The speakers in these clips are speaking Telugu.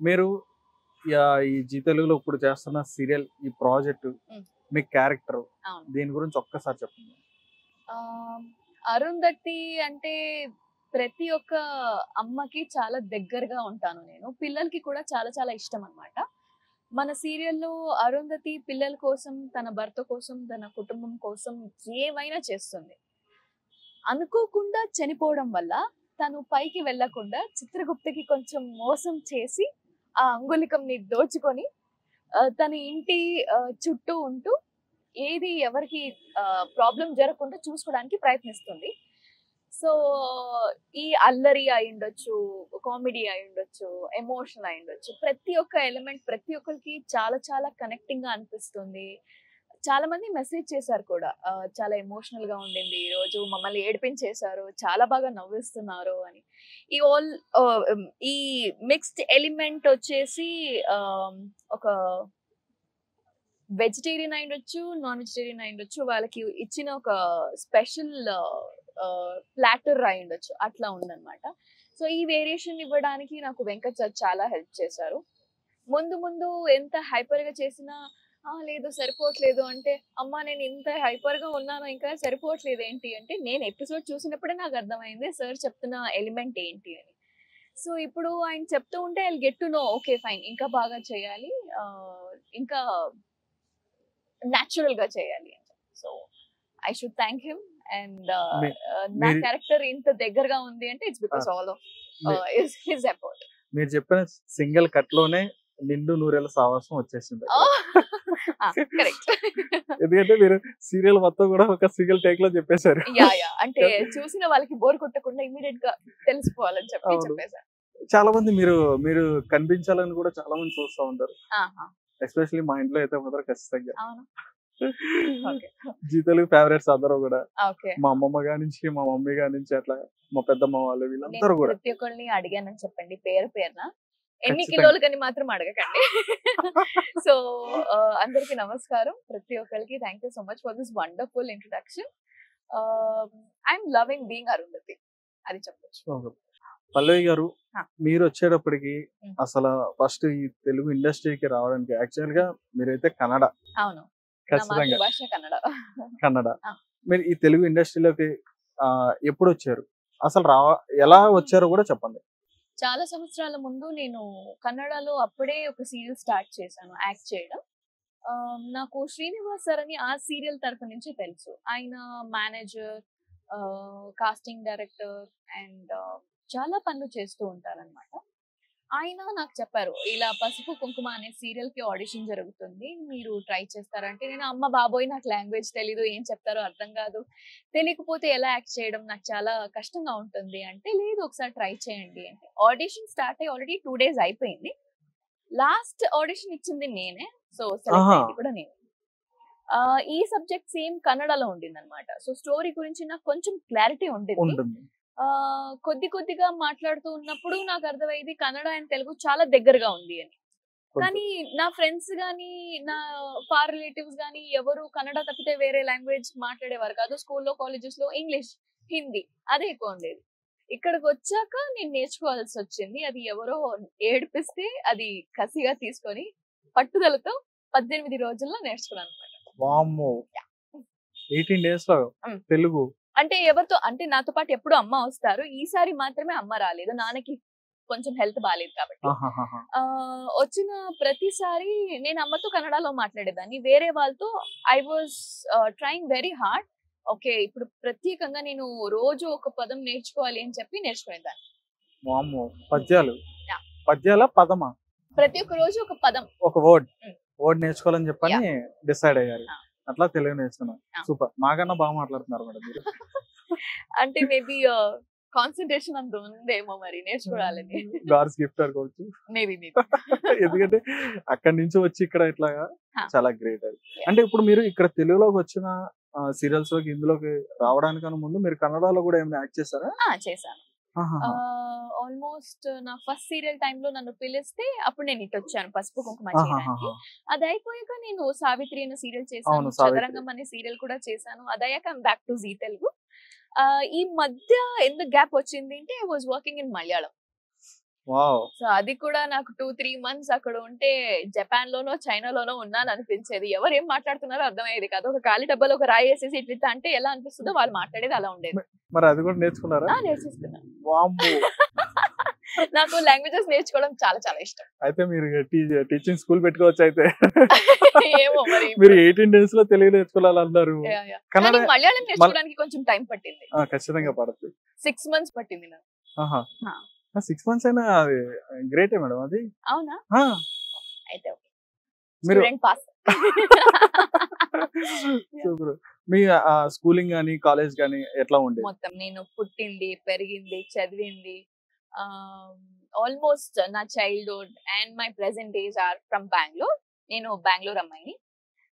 మీరు ఈ జీ తెలుగులో ఇప్పుడు చేస్తున్న సీరియల్ ఈ ప్రాజెక్ట్ హ్మ్. మీ క్యారెక్టర్ అవును. దీని గురించి ఒక్కసారి చెప్పండి. ఆహ్, అరుంధతి అంటే ప్రతి ఒక్క అమ్మకి చాలా దగ్గరగా ఉంటాను నేను. పిల్లలకి కూడా చాలా చాలా ఇష్టం అన్నమాట. మన సీరియల్‌లో అరుంధతి పిల్లల కోసం, తన భర్త కోసం, తన కుటుంబం కోసం ఏమైనా చేస్తుంది. అనుకోకుండా చనిపోవడం వల్ల తను పైకి వెళ్ళకుండా చిత్రగుప్తకి కొంచెం మోసం చేసి ఆ అంగుళికంని దోచుకొని తన ఇంటి చుట్టూ ఉంటూ ఏది ఎవరికి ప్రాబ్లమ్ జరగకుండా చూసుకోవడానికి ప్రయత్నిస్తుంది. సో ఈ అల్లరి అయ్యుండొచ్చు, కామెడీ అయ్యుండొచ్చు, ఎమోషన్ అయ్యుండొచ్చు. ప్రతి ఒక్క ఎలిమెంట్ ప్రతి ఒక్కరికి చాలా చాలా కనెక్టింగ్ గా అనిపిస్తుంది. చాలా మంది మెసేజ్ చేశారు కూడా. చాలా ఎమోషనల్ గా ఉండింది ఈ రోజు. మమ్మల్ని ఏడిపించేశారు. చాలా బాగా నవ్విస్తున్నారు అని. ఈ ఆల్ ఈ మిక్స్డ్ ఎలిమెంట్ వచ్చేసి ఒక వెజిటేరియన్ అయ్యుండొచ్చు, నాన్ వెజిటేరియన్ అయ్యుండొచ్చు. వాళ్ళకి ఇచ్చిన ఒక స్పెషల్ ప్లాటర్ అయ్యుండొచ్చు. అట్లా ఉందన్నమాట. సో ఈ వేరియేషన్ ఇవ్వడానికి నాకు వెంకట్ సార్ చాలా హెల్ప్ చేశారు. ముందు ముందు ఎంత హైపర్ గా చేసినా లేదు సరిపోవట్లేదు అంటే, అమ్మ నేను ఇంత హైపర్ గా ఉన్నాను ఇంకా సరిపోవట్లేదు ఏంటి అంటే, నేను ఎపిసోడ్ చూసినప్పుడే నాకు అర్థమైంది సార్ చెప్తున్న ఎలిమెంట్ ఏంటి అని. సో ఇప్పుడు ఆయన చెప్తూ ఉంటే I get to know okay fine ఇంకా బాగా చేయాలి, ఇంకా న్యాచురల్ గా చేయాలి అని. So I should thank him. And మీ- నా మీరు క్యారెక్టర్ ఇంత దగ్గరగా ఉంది అంటే it's because all of his effort. మీరు చెప్పిన సింగిల్ కట్ లోనే నిండు నూరేళ్ళ సావాసం వచ్చేసింది. కరెక్ట్. ఎందుకంటే మీరు సీరియల్ మొత్తం కూడా ఒక సింగిల్ టేక్ లో చెప్పేశారు. యా అంటే చూసిన వాళ్ళకి బోర్ కొట్టకుండా ఇమీడియట్ గా తెలిసిపోవాలని చెప్పి అవును. చెప్పేశాను. చాలా మంది మీరు మీరు కనిపించాలని కూడా చాలా మంది చూస్తూ ఉంటారు. ఆహా, ఎస్పెషల్లీ మా ఇంట్లో అయితే మాత్రం ఖచ్చితంగా అవును. ఓకే జీ తెలుగు ఫేవరెట్స్ అందరూ కూడా ఓకే. మా అమ్మమ్మ గానించి మా మమ్మీ గానించి అట్లా మా పెద్దమ్మ వాళ్ళు వీళ్ళందరూ నేను కూడా ప్రతి ఒక్కరిని అడిగానని చెప్పండి పేరు పేరున. ఎన్ని ఖచ్చితంగా. కిలోలు కని మాత్రం అడగకండి. సో అందరికి నమస్కారం. ప్రతి ఒక్కరికి thank you so much for this wonderful introduction. I'm loving being Arundhati అది చెప్పొచ్చు. ఓకే. పల్లవి గారు, హా. మీరు వచ్చేటప్పటికి ఉమ్. అసలు ఫస్ట్ ఈ తెలుగు ఇండస్ట్రీకి రావడానికి యాక్చువల్ గా మీరైతే కన్నడ, అవును, నా ఖచ్చితంగా మాతృభాష కన్నడ. కన్నడ. ఆ. మీరు ఈ తెలుగు ఇండస్ట్రీలోకి ఎప్పుడు వచ్చారు, అసలు ఎలా వచ్చారో కూడా చెప్పండి. చాలా సంవత్సరాల ముందు నేను కన్నడలో అప్పుడే ఒక సీరియల్ స్టార్ట్ చేశాను యాక్ట్ చేయడం. నాకు శ్రీనివాస్ సార్ అని ఆ సీరియల్ తరఫు నుంచి తెలుసు. ఆయన మేనేజర్, కాస్టింగ్ డైరెక్టర్ అండ్ చాలా పనులు చేస్తూ ఉంటారన్నమాట. ఆయన నాకు చెప్పారు ఇలా పసుపు కుంకుమ అనే సీరియల్ కి ఆడిషన్ జరుగుతుంది, మీరు ట్రై చేస్తారంటే నేను అమ్మ బాబోయ్ నాకు లాంగ్వేజ్ తెలీదు, ఏం చెప్తారో అర్థం కాదు, తెలియకపోతే ఎలా యాక్ట్ చేయడం నాకు చాలా కష్టంగా ఉంటుంది అంటే, లేదు ఒకసారి ట్రై చేయండి అంటే. ఆడిషన్ స్టార్ట్ అయ్యి ఆల్రెడీ 2 days అయిపోయింది. లాస్ట్ ఆడిషన్ ఇచ్చింది నేనే. సో సెలెక్ట్ ఆహా. అయింది కూడా నేను. ఈ సబ్జెక్ట్ సేమ్ కన్నడలో ఉండింది అనమాట. సో స్టోరీ గురించి నాకు కొంచెం క్లారిటీ ఉండింది. ఉంటుంది. కొద్దిగా మాట్లాడుతూ ఉన్నప్పుడు నాకు అర్థమైంది కన్నడ అండ్ తెలుగు చాలా దగ్గరగా ఉంది అని. కానీ నా ఫ్రెండ్స్ గానీ నా ఫార్ రిలేటివ్స్ గానీ ఎవరు కన్నడ తప్పితే వేరే లాంగ్వేజ్ మాట్లాడేవారు కాదు. స్కూల్లో కాలేజెస్ లో ఇంగ్లీష్, హిందీ అదే ఎక్కువ ఉండేది. ఇక్కడికి వచ్చాక నేను నేర్చుకోవాల్సి వచ్చింది. అది ఎవరో ఏడిపిస్తే అది కసిగా తీసుకొని పట్టుదలతో 18 రోజుల్లో నేర్చుకున్నాను అనమాట. వామ్మో, 18 days లో తెలుగు అంటే ఎవరితో అంటే నాతో పాటు ఎప్పుడు అమ్మ వస్తారు. ఈసారి మాత్రమే అమ్మ రాలేదు, నాన్నకి కొంచెం హెల్త్ బాగాలేదు కాబట్టి. ఆహాహాహా. వచ్చిన ప్రతిసారి నేను అమ్మతో కన్నడలో మాట్లాడేదాన్ని. వేరే వాళ్ళతో I was trying very hard. Okay ఇప్పుడు ప్రత్యేకంగా నేను రోజు ఒక పదం నేర్చుకోవాలి అని చెప్పి నేర్చుకునేదాన్ని. వామ్మో, పద్యాలు Yeah. పద్యాల పదమా, ప్రతి ఒక్క రోజు ఒక పదం, ఒక వర్డ్ Mm. వర్డ్ నేర్చుకోవాలని చెప్పని డిసైడ్ అయ్యారు. Yeah. అట్లా తెలుగు నేర్చుకున్నాం. Yeah. సూపర్, మాకన్నా బాగా మాట్లాడుతున్నారు మేడం మీరు. అంటే మేబీ కాన్సన్ట్రేషన్ అంత ఉందేమో మరి నేర్చుకోవాలని. గాడ్స్ గిఫ్ట్ అనుకోవచ్చు. మేబీ ఎందుకంటే అక్కడి నుంచి వచ్చి ఇక్కడ ఇట్లా Huh. చాలా గ్రేట్ అది. Yeah. అంటే ఇప్పుడు మీరు ఇక్కడ తెలుగులోకి వచ్చిన సీరియల్స్ లోకి ఇందులోకి రావడానికన్నా ముందు మీరు కన్నడలో కూడా ఏమైనా యాక్ట్ చేశారా? చేశాను. ఆహాహా. ఆల్మోస్ట్ నా ఫస్ట్ సీరియల్ టైంలో నన్ను పిలిస్తే అప్పుడు నేను ఇటు వచ్చాను పసుపు కుంకుమ చేయడానికి. ఆహాహాహా. అది అయిపోయాక నేను సావిత్రి అనే సీరియల్ అవును, చేశాను, సావిత్రి. చదరంగం అనే సీరియల్ కూడా చేశాను. అది అయ్యాక బ్యాక్ టు జీ తెలుగు. ఈ మధ్య ఎందుకు గ్యాప్ వచ్చింది అంటే I was working in Malayalam. Wow! So అది కూడా నాకు 2-3 మంత్స్ అక్కడ ఉంటే జపాన్ లోనో చైనాలోనో ఉన్నాను అనిపించేది. ఎవరు ఏం మాట్లాడుతున్నారో అర్థమయ్యేది కాదు. ఒక ఖాళీ డబ్బాలో ఒక రాయి వేసేసి ఇట్లా అంటే ఎలా అనిపిస్తుందో వాళ్ళు మాట్లాడేది అలా ఉండేది. మరి అది కూడా నేర్చుకున్నారా? నేర్చేసుకున్నాను. వామ్మో! నాకు లాంగ్వేజెస్ నేర్చుకోవడం చాలా చాలా ఇష్టం. అయితే మీరు టీచింగ్ స్కూల్ పెట్టుకోవచ్చు అయితే. ఏమో మరి మీరు 18 డేస్ లో తెలుగు నేర్చుకోవాలన్నారు. కానీ మలయాళం నేర్చుకోవడానికి కొంచెం టైం పట్టింది. ఖచ్చితంగా పడుతుంది. 6 మంత్స్ పట్టింది నాకు. 6 మంత్స్ అయినా అది గ్రేటే మేడం అది. అవునా? అయితే మీరు పాస్. సూపర్. మీ స్కూలింగ్ గానీ కాలేజ్ గానీ ఎట్లా ఉండేది? మొత్తం నేను పుట్టింది, పెరిగింది, చదివింది ఆల్మోస్ట్ నా childhood and my present days are from Bengaluru. నేను బెంగళూరు అమ్మాయిని.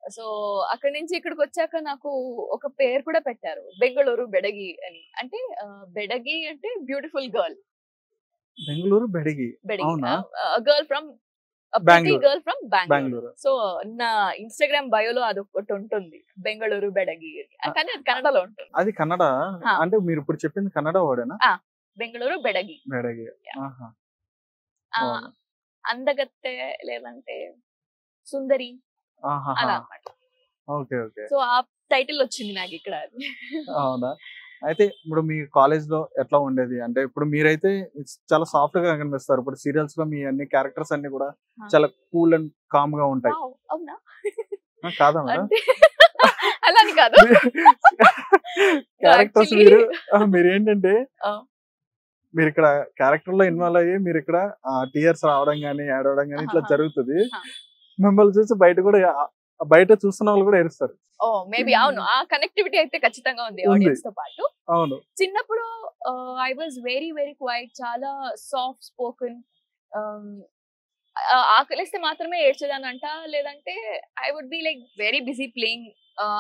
సో అక్కడి నుంచి ఇక్కడికి వచ్చాక నాకు ఒక పేరు కూడా పెట్టారు, బెంగళూరు బెడగి అని. అంటే బెడగి అంటే బ్యూటిఫుల్ గర్ల్. బెంగళూరు బెడగి. Girl from girl from Bengaluru. So నా ఇన్స్టాగ్రామ్ బయోలో అది ఒకటి ఉంటుంది, బెంగళూరు బెడగి. కానీ అది కన్నడలో ఉంటుంది. అది కన్నడ అంటే మీరు ఇప్పుడు చెప్పింది కన్నడ వర్డేనా? బెంగళూరు బెడగి. బెడగి. అందగత్తె లేదంటే సుందరి అలా అన్నమాట. Okay okay. సో ఆ టైటిల్ వచ్చింది నాకు ఇక్కడ. అవునా? అయితే ఇప్పుడు మీ కాలేజ్ లో ఎట్లా ఉండేది అంటే ఇప్పుడు మీరైతే చాలా సాఫ్ట్ గా కనిపిస్తారు. ఇప్పుడు సీరియల్స్ లో మీ అన్ని క్యారెక్టర్స్ అన్ని కూడా చాలా కూల్ అండ్ కామ్ గా ఉంటాయి. అవునా? కాదా మేడం? అలా అని కాదు. క్యారెక్టర్స్ మీరు ఏంటంటే మీరు ఇక్కడ క్యారెక్టర్ లో ఇన్వాల్వ్ అయ్యి మీరు ఇక్కడ టీయర్స్ రావడం గానీ ఏడవడం గానీ ఇట్లా జరుగుతుంది. మిమ్మల్ని చూసి బయట చూస్తున్న వాళ్ళు కూడా ఏడుస్తారు. ఓ మేబీ అవును, ఆ కనెక్టివిటీ అయితే ఖచ్చితంగా ఉంది ఆడియన్స్ తో పాటు. అవును. చిన్నప్పుడు I was very very quiet, చాలా సాఫ్ట్ స్పోకెన్. ఆకలిస్తే మాత్రమే ఏడ్చేదానంట, లేదంటే I would be like very busy playing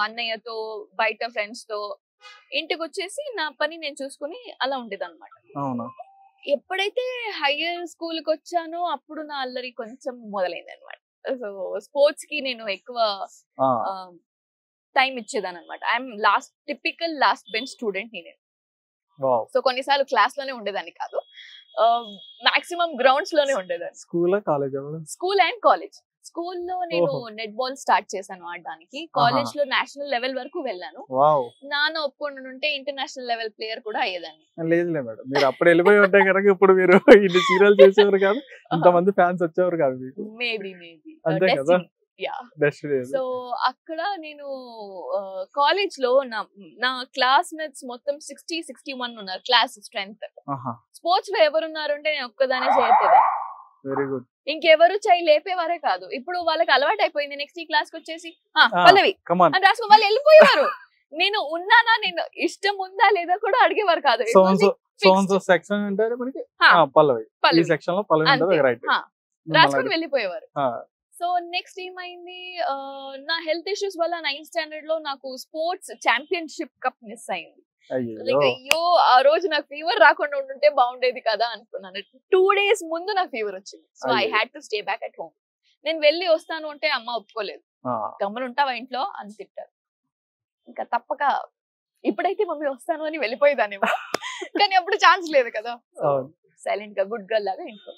అన్నయ్యతో, బయట ఫ్రెండ్స్ తో. ఇంటికి వచ్చేసి నా పని నేను చూసుకుని అలా ఉండేది అనమాట. ఎప్పుడైతే హైయర్ స్కూల్ కి వచ్చానో అప్పుడు నా అల్లరి కొంచెం మొదలైంది అనమాట. సో స్పోర్ట్స్ కి నేను ఎక్కువ టైం ఇచ్చేదాన్ని అనమాట. I'm typical last bench student నేను. సో కొన్నిసార్లు క్లాస్ లోనే ఉండేదాన్ని కాదు, మాక్సిమం గ్రౌండ్స్ లోనే ఉండేదాన్ని. School and college. స్కూల్లో నేను నెట్ బాల్ స్టార్ట్ చేశాను ఆడడానికి. కాలేజ్ లో నేషనల్ లెవెల్ వరకు వెళ్ళాను. నాన్న ఒప్పుకొని ఉంటే ఇంటర్నేషనల్ లెవెల్ ప్లేయర్ కూడా అయ్యేదాన్ని. లేదులే మేడం, మీరు అప్పుడు వెళ్ళిపోయి ఉంటే కనుక ఇప్పుడు మీరు ఇన్ని సీరియల్ చేసేవారు కాదు, ఇంతమంది ఫ్యాన్స్ వచ్చేవారు కాదు మీకు. మేబీ అంతే కదా. సో అక్కడ నేను కాలేజ్ లో నా క్లాస్మేట్స్ మొత్తం 60-61 ఉన్నారు క్లాస్ స్ట్రెంత్. స్పోర్ట్స్ లో ఎవరున్నారు అంటే నేను ఒక్కదానే చేయలేదాన్ని. Very good. ఇంకెవరు చేయి లేపేవారే కాదు. ఇప్పుడు వాళ్ళకి అలవాటు అయిపోయింది. నెక్స్ట్ ఈ క్లాస్ కి వచ్చేసి పల్లవి అని రాసుకో, వాళ్ళు వెళ్ళిపోయేవారు. నేను ఉన్నానా, నేను ఇష్టం ఉందా లేదా కూడా అడిగేవారు కాదు. రాసుకొని వెళ్ళిపోయేవారు. సో నెక్స్ట్ ఏమైంది, నా హెల్త్ ఇష్యూస్ వల్ల 9th స్టాండర్డ్ లో నాకు స్పోర్ట్స్ ఛాంపియన్షిప్ కప్ మిస్ అయింది. అయ్యో ఆ రోజు నాకు ఫీవర్ రాకుండా ఉంటుంటే బాగుండేది కదా అనుకున్నాను. 2 days ముందు నాకు ఫీవర్ వచ్చింది. So I had to stay back at home. నేను వెళ్ళి వస్తాను అంటే అమ్మ ఒప్పుకోలేదు. గమ్మని ఉంటావా ఇంట్లో అని తిట్టారు. ఇంకా తప్పక ఇప్పుడైతే మమ్మీ వస్తాను అని వెళ్ళిపోయేదాన్ని, కానీ అప్పుడు ఛాన్స్ లేదు కదా. సైలెంట్ గా గుడ్ గర్ల్ లాగా ఇంట్లో.